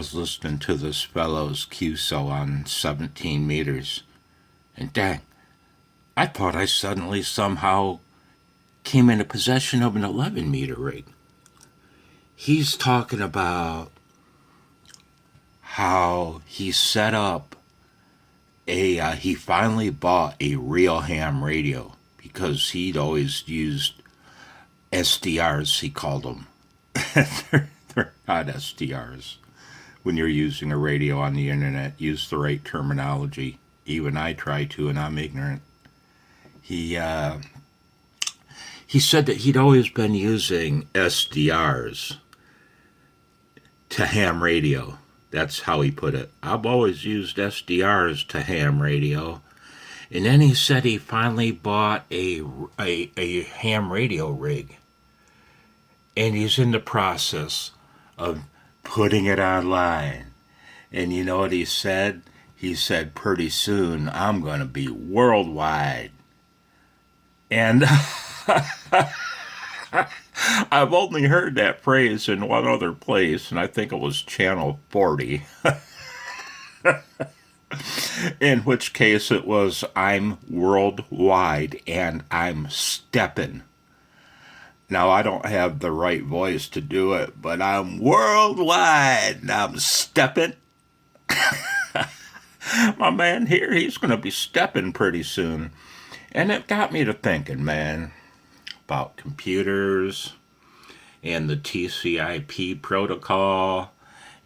was listening to this fellow's QSO on 17 meters, and dang, I thought I suddenly somehow came into possession of an 11-meter rig. He's talking about how he set up he finally bought a real ham radio because he'd always used SDRs, he called them. they're not SDRs. When you're using a radio on the internet, use the right terminology. Even I try to, and I'm ignorant. He said that he'd always been using SDRs to ham radio. That's how he put it. I've always used SDRs to ham radio. And then he said he finally bought a ham radio rig. And he's in the process of putting it online. And you know what he said? He said, pretty soon I'm going to be worldwide. And I've only heard that phrase in one other place, and I think it was Channel 40. In which case it was, I'm worldwide and I'm steppin'. Now, I don't have the right voice to do it, but I'm worldwide and I'm steppin'. My man here, he's going to be stepping pretty soon. And it got me to thinking, man, about computers and the TCP protocol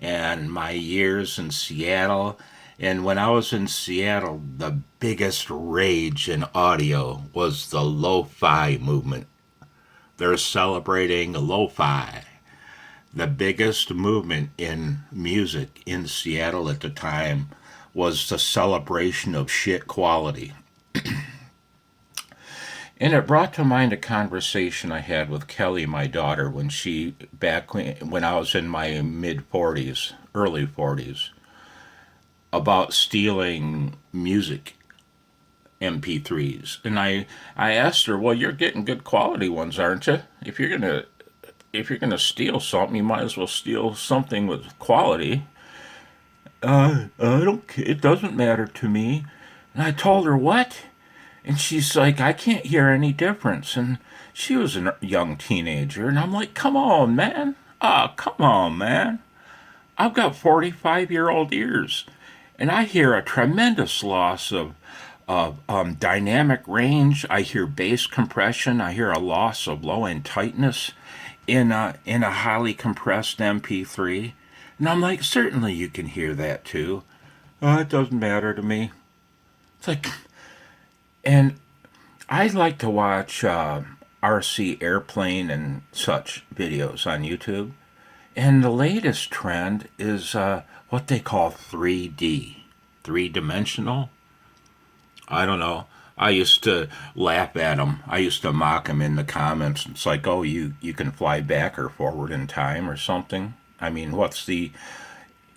and my years in Seattle. And when I was in Seattle, the biggest rage in audio was the lo-fi movement. They're celebrating lo-fi. The biggest movement in music in Seattle at the time was the celebration of shit quality. And it brought to mind a conversation I had with Kelly, my daughter, when I was in my mid-40s, early 40s, about stealing music MP3s. And I asked her, well, you're getting good quality ones, aren't you? If you're gonna steal something, you might as well steal something with quality. I don't. It doesn't matter to me. And I told her, what? And she's like, I can't hear any difference. And she was a young teenager, and I'm like, come on, man. Come on, man. I've got 45-year-old ears, and I hear a tremendous loss of dynamic range. I hear bass compression. I hear a loss of low-end tightness in a highly compressed MP3. And I'm like, certainly you can hear that too. It doesn't matter to me. It's like, and I like to watch RC Airplane and such videos on YouTube. And the latest trend is what they call 3D, three-dimensional. I don't know. I used to laugh at them. I used to mock them in the comments. It's like, oh, you can fly back or forward in time or something. I mean,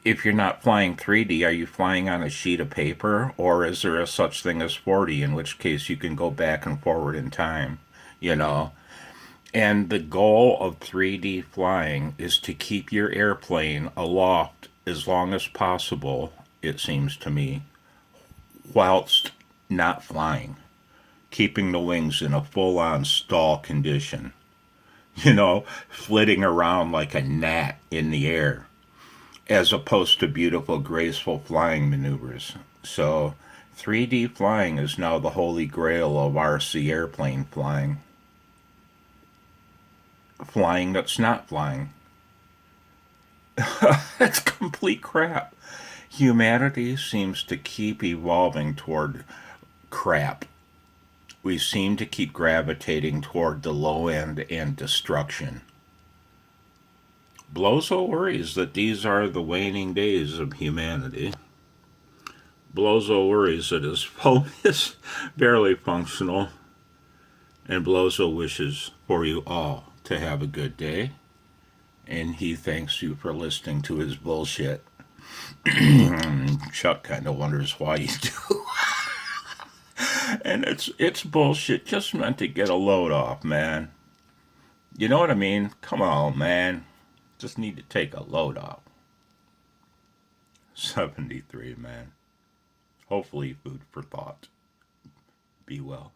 if you're not flying 3D, are you flying on a sheet of paper? Or is there a such thing as 4D, in which case you can go back and forward in time, you know? And the goal of 3D flying is to keep your airplane aloft as long as possible, it seems to me, whilst not flying, keeping the wings in a full-on stall condition, flitting around like a gnat in the air, as opposed to beautiful, graceful flying maneuvers. So 3D flying is now the holy grail of RC airplane flying. Flying that's not flying. That's complete crap. Humanity seems to keep evolving toward crap. We seem to keep gravitating toward the low end and destruction. Blozo worries that these are the waning days of humanity. Blozo worries that his phone is barely functional. And Blozo wishes for you all to have a good day. And he thanks you for listening to his bullshit. Chuck kind of wonders why you do. And it's bullshit just meant to get a load off, man. You know what I mean? Come on, man. Just need to take a load off. 73, man. Hopefully, food for thought. Be well.